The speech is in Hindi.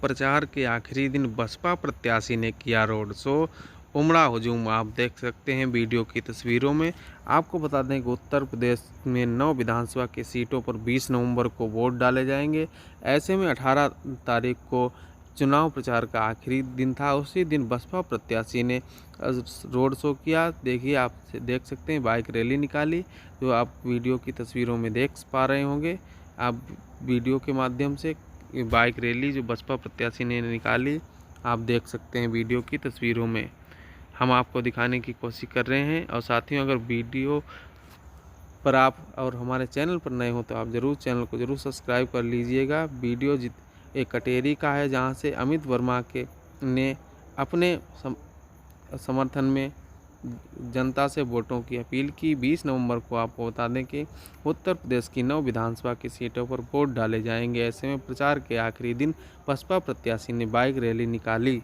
प्रचार के आखिरी दिन बसपा प्रत्याशी ने किया रोड शो, उमड़ा हुजूम। आप देख सकते हैं वीडियो की तस्वीरों में। आपको बता दें कि उत्तर प्रदेश में 9 विधानसभा की सीटों पर 20 नवंबर को वोट डाले जाएंगे। ऐसे में 18 तारीख को चुनाव प्रचार का आखिरी दिन था। उसी दिन बसपा प्रत्याशी ने रोड शो किया। देखिए, आप देख सकते हैं बाइक रैली निकाली, जो आप वीडियो की तस्वीरों में देख पा रहे होंगे। आप वीडियो के माध्यम से बाइक रैली जो बसपा प्रत्याशी ने निकाली, आप देख सकते हैं वीडियो की तस्वीरों में। हम आपको दिखाने की कोशिश कर रहे हैं। और साथियों, अगर वीडियो पर आप और हमारे चैनल पर नए हो तो आप ज़रूर चैनल को ज़रूर सब्सक्राइब कर लीजिएगा। वीडियो एक कटेरी का है, जहां से अमित वर्मा के ने अपने समर्थन में जनता से वोटों की अपील की। 20 नवंबर को आपको बता दें कि उत्तर प्रदेश की 9 विधानसभा की सीटों पर वोट डाले जाएंगे। ऐसे में प्रचार के आखिरी दिन बसपा प्रत्याशी ने बाइक रैली निकाली।